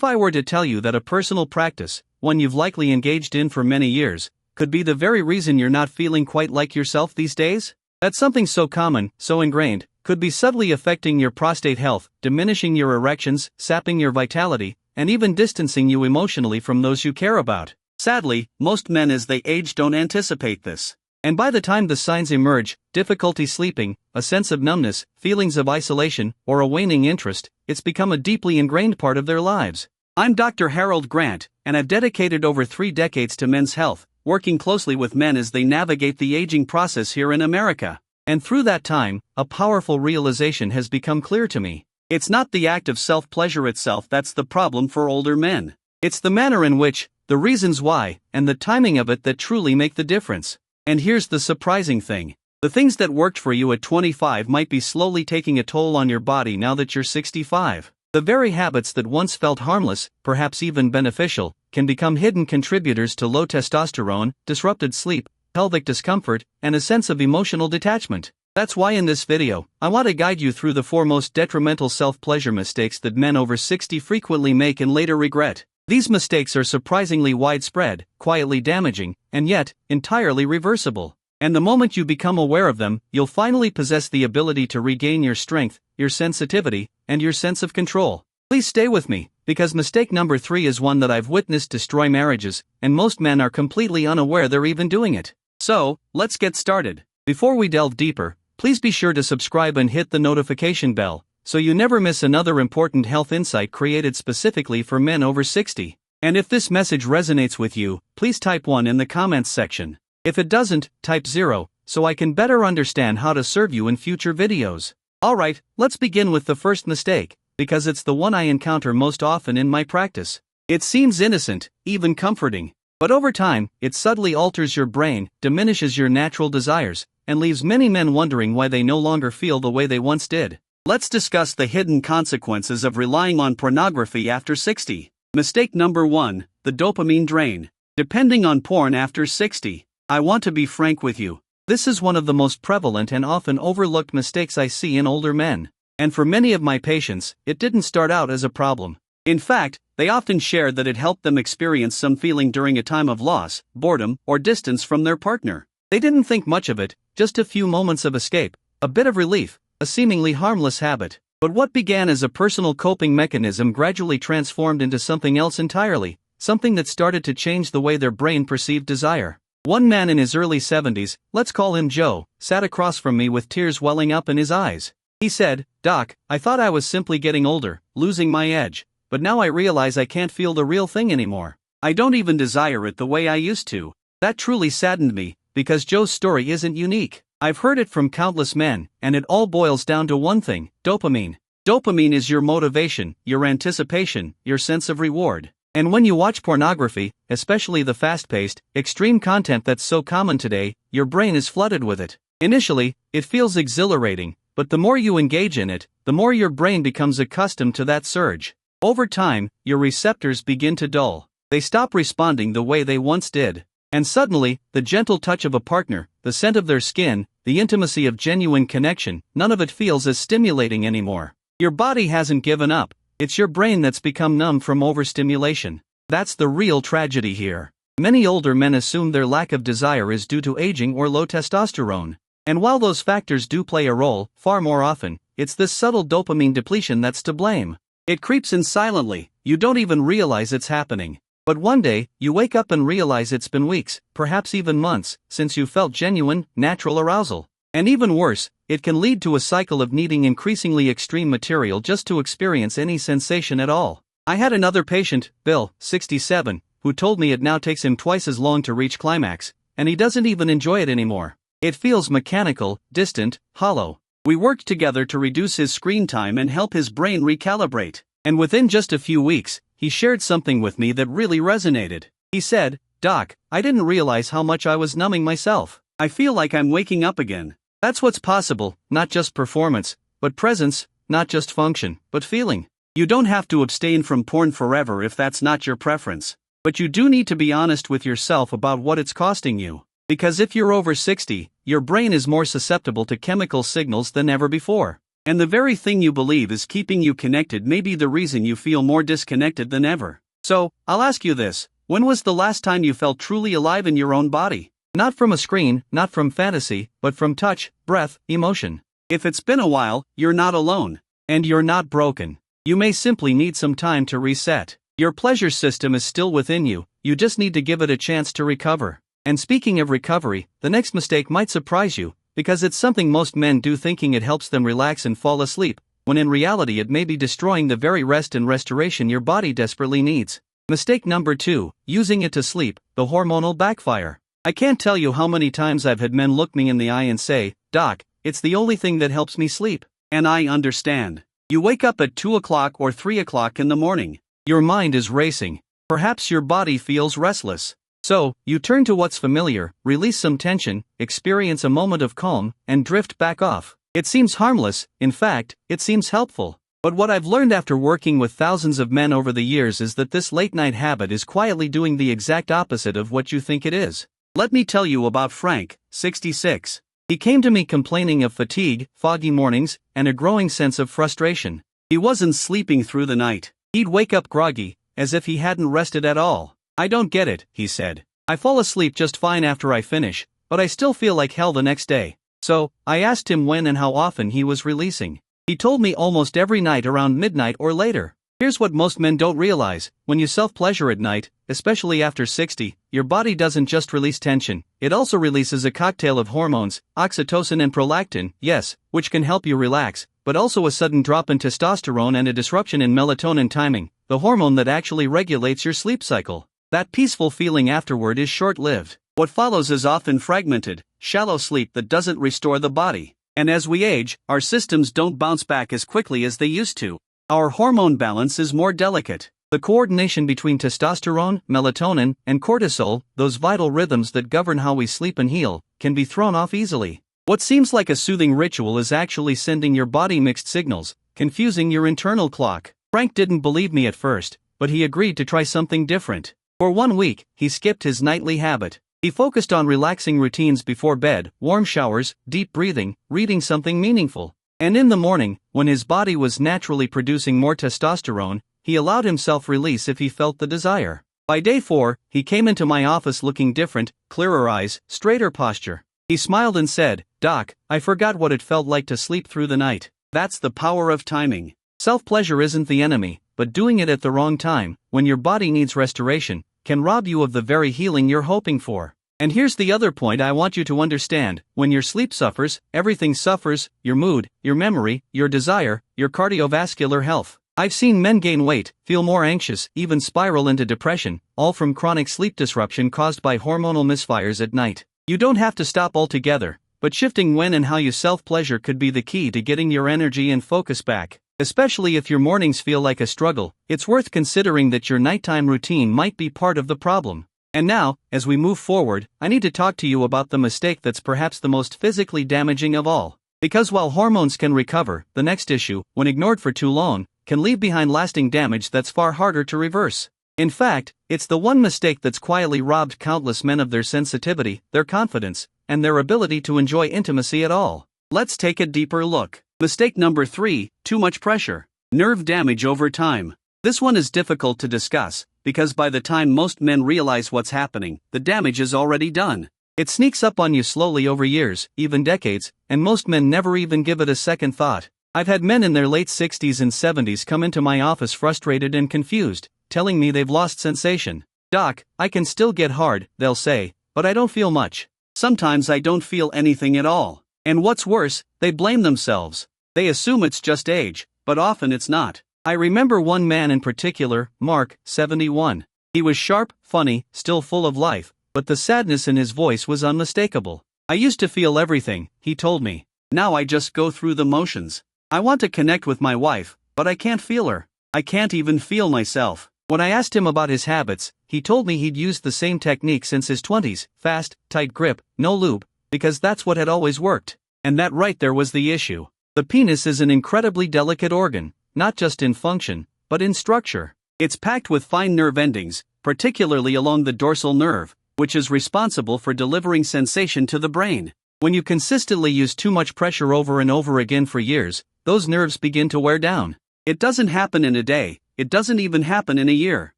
If I were to tell you that a personal practice, one you've likely engaged in for many years, could be the very reason you're not feeling quite like yourself these days? That something so common, so ingrained, could be subtly affecting your prostate health, diminishing your erections, sapping your vitality, and even distancing you emotionally from those you care about. Sadly, most men as they age don't anticipate this. And by the time the signs emerge, difficulty sleeping, a sense of numbness, feelings of isolation, or a waning interest, it's become a deeply ingrained part of their lives. I'm Dr. Harold Grant, and I've dedicated over 3 decades to men's health, working closely with men as they navigate the aging process here in America. And through that time, a powerful realization has become clear to me. It's not the act of self-pleasure itself that's the problem for older men. It's the manner in which, the reasons why, and the timing of it that truly make the difference. And here's the surprising thing. The things that worked for you at 25 might be slowly taking a toll on your body now that you're 65. The very habits that once felt harmless, perhaps even beneficial, can become hidden contributors to low testosterone, disrupted sleep, pelvic discomfort, and a sense of emotional detachment. That's why in this video, I want to guide you through the 4 most detrimental self-pleasure mistakes that men over 60 frequently make and later regret. These mistakes are surprisingly widespread, quietly damaging, and yet, entirely reversible. And the moment you become aware of them, you'll finally possess the ability to regain your strength, your sensitivity, and your sense of control. Please stay with me, because mistake number 3 is one that I've witnessed destroy marriages, and most men are completely unaware they're even doing it. So, let's get started. Before we delve deeper, please be sure to subscribe and hit the notification bell, so you never miss another important health insight created specifically for men over 60. And if this message resonates with you, please type 1 in the comments section. If it doesn't, type 0, so I can better understand how to serve you in future videos. Alright, let's begin with the first mistake, because it's the one I encounter most often in my practice. It seems innocent, even comforting. But over time, it subtly alters your brain, diminishes your natural desires, and leaves many men wondering why they no longer feel the way they once did. Let's discuss the hidden consequences of relying on pornography after 60. Mistake number 1, the dopamine drain. Depending on porn after 60. I want to be frank with you. This is one of the most prevalent and often overlooked mistakes I see in older men. And for many of my patients, it didn't start out as a problem. In fact, they often shared that it helped them experience some feeling during a time of loss, boredom, or distance from their partner. They didn't think much of it, just a few moments of escape, a bit of relief, a seemingly harmless habit. But what began as a personal coping mechanism gradually transformed into something else entirely, something that started to change the way their brain perceived desire. One man in his early 70s, let's call him Joe, sat across from me with tears welling up in his eyes. He said, "Doc, I thought I was simply getting older, losing my edge, but now I realize I can't feel the real thing anymore. I don't even desire it the way I used to." That truly saddened me, because Joe's story isn't unique. I've heard it from countless men, and it all boils down to one thing: dopamine. Dopamine is your motivation, your anticipation, your sense of reward. And when you watch pornography, especially the fast-paced, extreme content that's so common today, your brain is flooded with it. Initially, it feels exhilarating, but the more you engage in it, the more your brain becomes accustomed to that surge. Over time, your receptors begin to dull. They stop responding the way they once did. And suddenly, the gentle touch of a partner, the scent of their skin, the intimacy of genuine connection, none of it feels as stimulating anymore. Your body hasn't given up. It's your brain that's become numb from overstimulation. That's the real tragedy here. Many older men assume their lack of desire is due to aging or low testosterone. And while those factors do play a role, far more often, it's this subtle dopamine depletion that's to blame. It creeps in silently, you don't even realize it's happening. But one day, you wake up and realize it's been weeks, perhaps even months, since you felt genuine, natural arousal. And even worse, it can lead to a cycle of needing increasingly extreme material just to experience any sensation at all. I had another patient, Bill, 67, who told me it now takes him twice as long to reach climax, and he doesn't even enjoy it anymore. It feels mechanical, distant, hollow. We worked together to reduce his screen time and help his brain recalibrate. And within just a few weeks, he shared something with me that really resonated. He said, "Doc, I didn't realize how much I was numbing myself. I feel like I'm waking up again." That's what's possible, not just performance, but presence, not just function, but feeling. You don't have to abstain from porn forever if that's not your preference. But you do need to be honest with yourself about what it's costing you. Because if you're over 60, your brain is more susceptible to chemical signals than ever before. And the very thing you believe is keeping you connected may be the reason you feel more disconnected than ever. So, I'll ask you this: when was the last time you felt truly alive in your own body? Not from a screen, not from fantasy, but from touch, breath, emotion. If it's been a while, you're not alone. And you're not broken. You may simply need some time to reset. Your pleasure system is still within you, you just need to give it a chance to recover. And speaking of recovery, the next mistake might surprise you, because it's something most men do thinking it helps them relax and fall asleep, when in reality it may be destroying the very rest and restoration your body desperately needs. Mistake number 2, using it to sleep, the hormonal backfire. I can't tell you how many times I've had men look me in the eye and say, "Doc, it's the only thing that helps me sleep." And I understand. You wake up at 2 o'clock or 3 o'clock in the morning. Your mind is racing. Perhaps your body feels restless. So, you turn to what's familiar, release some tension, experience a moment of calm, and drift back off. It seems harmless, in fact, it seems helpful. But what I've learned after working with thousands of men over the years is that this late-night habit is quietly doing the exact opposite of what you think it is. Let me tell you about Frank, 66. He came to me complaining of fatigue, foggy mornings, and a growing sense of frustration. He wasn't sleeping through the night. He'd wake up groggy, as if he hadn't rested at all. "I don't get it," he said. "I fall asleep just fine after I finish, but I still feel like hell the next day." So, I asked him when and how often he was releasing. He told me almost every night around midnight or later. Here's what most men don't realize: when you self-pleasure at night, especially after 60, your body doesn't just release tension, it also releases a cocktail of hormones, oxytocin and prolactin, yes, which can help you relax, but also a sudden drop in testosterone and a disruption in melatonin timing, the hormone that actually regulates your sleep cycle. That peaceful feeling afterward is short-lived. What follows is often fragmented, shallow sleep that doesn't restore the body. And as we age, our systems don't bounce back as quickly as they used to. Our hormone balance is more delicate. The coordination between testosterone, melatonin, and cortisol, those vital rhythms that govern how we sleep and heal, can be thrown off easily. What seems like a soothing ritual is actually sending your body mixed signals, confusing your internal clock. Frank didn't believe me at first, but he agreed to try something different. For 1 week, he skipped his nightly habit. He focused on relaxing routines before bed, warm showers, deep breathing, reading something meaningful. And in the morning, when his body was naturally producing more testosterone, he allowed himself release if he felt the desire. By day 4, he came into my office looking different, clearer eyes, straighter posture. He smiled and said, "Doc, I forgot what it felt like to sleep through the night." That's the power of timing. Self-pleasure isn't the enemy, but doing it at the wrong time, when your body needs restoration, can rob you of the very healing you're hoping for. And here's the other point I want you to understand: when your sleep suffers, everything suffers: your mood, your memory, your desire, your cardiovascular health. I've seen men gain weight, feel more anxious, even spiral into depression, all from chronic sleep disruption caused by hormonal misfires at night. You don't have to stop altogether, but shifting when and how you self-pleasure could be the key to getting your energy and focus back. Especially if your mornings feel like a struggle, it's worth considering that your nighttime routine might be part of the problem. And now, as we move forward, I need to talk to you about the mistake that's perhaps the most physically damaging of all. Because while hormones can recover, the next issue, when ignored for too long, can leave behind lasting damage that's far harder to reverse. In fact, it's the one mistake that's quietly robbed countless men of their sensitivity, their confidence, and their ability to enjoy intimacy at all. Let's take a deeper look. Mistake number 3, too much pressure. Nerve damage over time. This one is difficult to discuss, because by the time most men realize what's happening, the damage is already done. It sneaks up on you slowly over years, even decades, and most men never even give it a second thought. I've had men in their late 60s and 70s come into my office frustrated and confused, telling me they've lost sensation. "Doc, I can still get hard," they'll say, "but I don't feel much. Sometimes I don't feel anything at all." And what's worse, they blame themselves. They assume it's just age, but often it's not. I remember one man in particular, Mark, 71. He was sharp, funny, still full of life, but the sadness in his voice was unmistakable. "I used to feel everything," he told me. "Now I just go through the motions. I want to connect with my wife, but I can't feel her. I can't even feel myself." When I asked him about his habits, he told me he'd used the same technique since his 20s, fast, tight grip, no lube, because that's what had always worked. And that right there was the issue. The penis is an incredibly delicate organ, not just in function, but in structure. It's packed with fine nerve endings, particularly along the dorsal nerve, which is responsible for delivering sensation to the brain. When you consistently use too much pressure over and over again for years, those nerves begin to wear down. It doesn't happen in a day, it doesn't even happen in a year.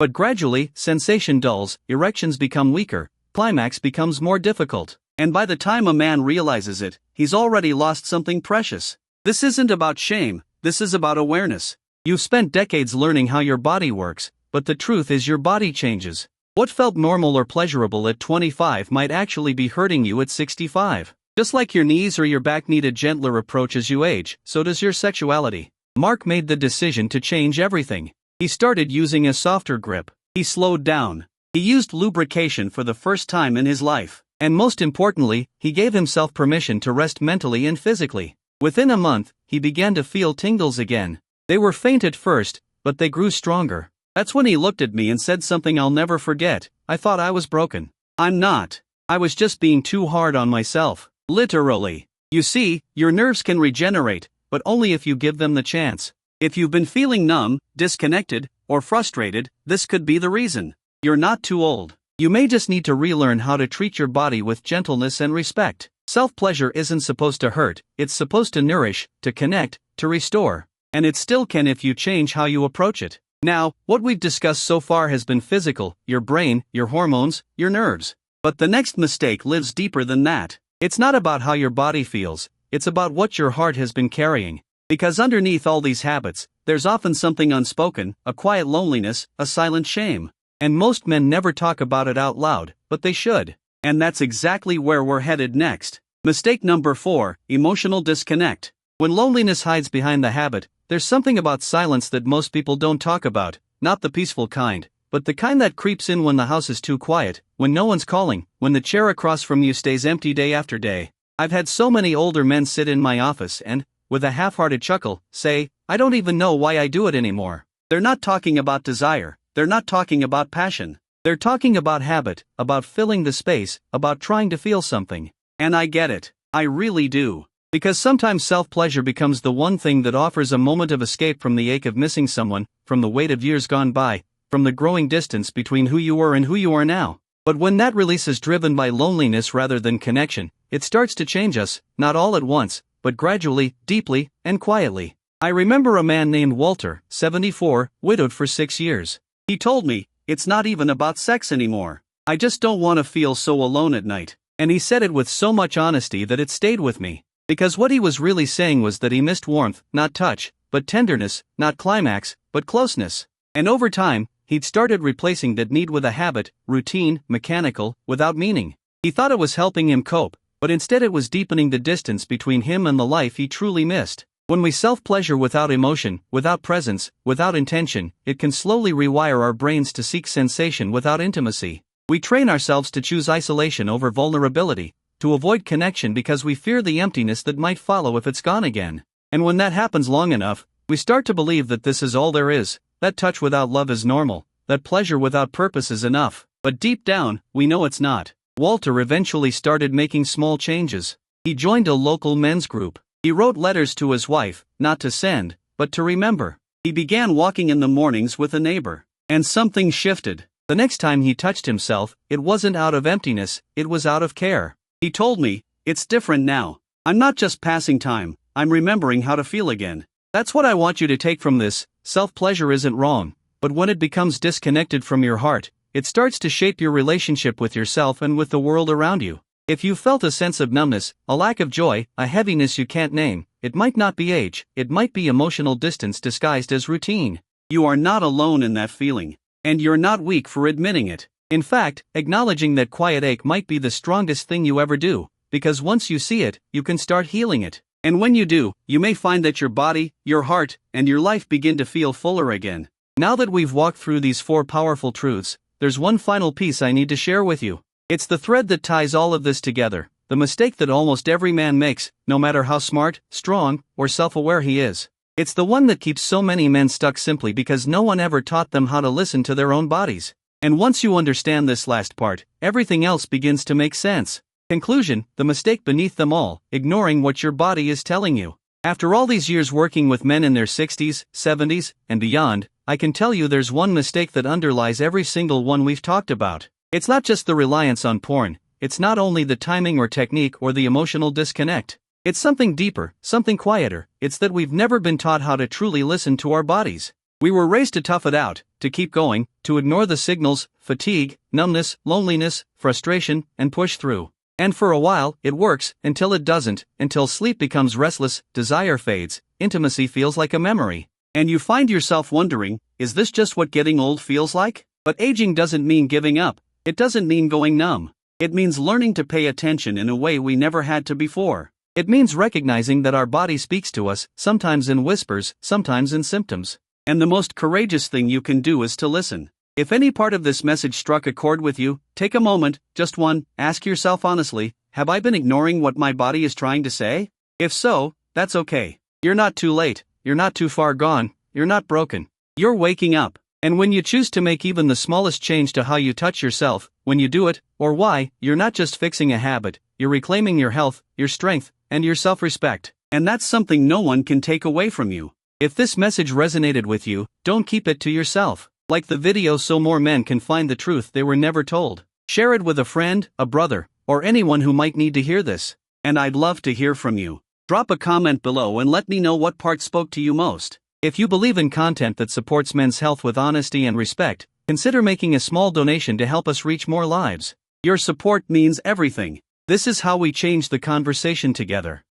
But gradually, sensation dulls, erections become weaker, climax becomes more difficult. And by the time a man realizes it, he's already lost something precious. This isn't about shame, this is about awareness. You've spent decades learning how your body works, but the truth is your body changes. What felt normal or pleasurable at 25 might actually be hurting you at 65. Just like your knees or your back need a gentler approach as you age, so does your sexuality. Mark made the decision to change everything. He started using a softer grip. He slowed down. He used lubrication for the first time in his life. And most importantly, he gave himself permission to rest mentally and physically. Within a month, he began to feel tingles again. They were faint at first, but they grew stronger. That's when he looked at me and said something I'll never forget. I thought I was broken. I'm not. I was just being too hard on myself. Literally. You see, your nerves can regenerate, but only if you give them the chance. If you've been feeling numb, disconnected, or frustrated, this could be the reason. You're not too old. You may just need to relearn how to treat your body with gentleness and respect. Self-pleasure isn't supposed to hurt, it's supposed to nourish, to connect, to restore. And it still can if you change how you approach it. Now, what we've discussed so far has been physical, your brain, your hormones, your nerves. But the next mistake lives deeper than that. It's not about how your body feels, it's about what your heart has been carrying. Because underneath all these habits, there's often something unspoken, a quiet loneliness, a silent shame. And most men never talk about it out loud, but they should. And that's exactly where we're headed next. Mistake number 4, emotional disconnect. When loneliness hides behind the habit, there's something about silence that most people don't talk about, not the peaceful kind, but the kind that creeps in when the house is too quiet, when no one's calling, when the chair across from you stays empty day after day. I've had so many older men sit in my office and, with a half-hearted chuckle, say, I don't even know why I do it anymore. They're not talking about desire, they're not talking about passion. They're talking about habit, about filling the space, about trying to feel something. And I get it. I really do. Because sometimes self-pleasure becomes the one thing that offers a moment of escape from the ache of missing someone, from the weight of years gone by, from the growing distance between who you were and who you are now. But when that release is driven by loneliness rather than connection, it starts to change us, not all at once, but gradually, deeply, and quietly. I remember a man named Walter, 74, widowed for 6 years. He told me, it's not even about sex anymore. I just don't want to feel so alone at night. And he said it with so much honesty that it stayed with me. Because what he was really saying was that he missed warmth, not touch, but tenderness, not climax, but closeness. And over time, he'd started replacing that need with a habit, routine, mechanical, without meaning. He thought it was helping him cope, but instead it was deepening the distance between him and the life he truly missed. When we self-pleasure without emotion, without presence, without intention, it can slowly rewire our brains to seek sensation without intimacy. We train ourselves to choose isolation over vulnerability, to avoid connection because we fear the emptiness that might follow if it's gone again. And when that happens long enough, we start to believe that this is all there is, that touch without love is normal, that pleasure without purpose is enough. But deep down, we know it's not. Walter eventually started making small changes. He joined a local men's group. He wrote letters to his wife, not to send, but to remember. He began walking in the mornings with a neighbor. And something shifted. The next time he touched himself, it wasn't out of emptiness, it was out of care. He told me, it's different now. I'm not just passing time, I'm remembering how to feel again. That's what I want you to take from this. Self-pleasure isn't wrong, but when it becomes disconnected from your heart, it starts to shape your relationship with yourself and with the world around you. If you felt a sense of numbness, a lack of joy, a heaviness you can't name, it might not be age, it might be emotional distance disguised as routine. You are not alone in that feeling, and you're not weak for admitting it. In fact, acknowledging that quiet ache might be the strongest thing you ever do, because once you see it, you can start healing it. And when you do, you may find that your body, your heart, and your life begin to feel fuller again. Now that we've walked through these 4 powerful truths, there's one final piece I need to share with you. It's the thread that ties all of this together, the mistake that almost every man makes, no matter how smart, strong, or self-aware he is. It's the one that keeps so many men stuck simply because no one ever taught them how to listen to their own bodies. And once you understand this last part, everything else begins to make sense. Conclusion, the mistake beneath them all, ignoring what your body is telling you. After all these years working with men in their 60s, 70s, and beyond, I can tell you there's one mistake that underlies every single one we've talked about. It's not just the reliance on porn, it's not only the timing or technique or the emotional disconnect. It's something deeper, something quieter. It's that we've never been taught how to truly listen to our bodies. We were raised to tough it out, to keep going, to ignore the signals, fatigue, numbness, loneliness, frustration, and push through. And for a while, it works, until it doesn't, until sleep becomes restless, desire fades, intimacy feels like a memory. And you find yourself wondering, is this just what getting old feels like? But aging doesn't mean giving up. It doesn't mean going numb. It means learning to pay attention in a way we never had to before. It means recognizing that our body speaks to us, sometimes in whispers, sometimes in symptoms. And the most courageous thing you can do is to listen. If any part of this message struck a chord with you, take a moment, just one, ask yourself honestly, have I been ignoring what my body is trying to say? If so, that's okay. You're not too late, you're not too far gone, you're not broken. You're waking up. And when you choose to make even the smallest change to how you touch yourself, when you do it, or why, you're not just fixing a habit, you're reclaiming your health, your strength, and your self-respect. And that's something no one can take away from you. If this message resonated with you, don't keep it to yourself. Like the video so more men can find the truth they were never told. Share it with a friend, a brother, or anyone who might need to hear this. And I'd love to hear from you. Drop a comment below and let me know what part spoke to you most. If you believe in content that supports men's health with honesty and respect, consider making a small donation to help us reach more lives. Your support means everything. This is how we change the conversation together.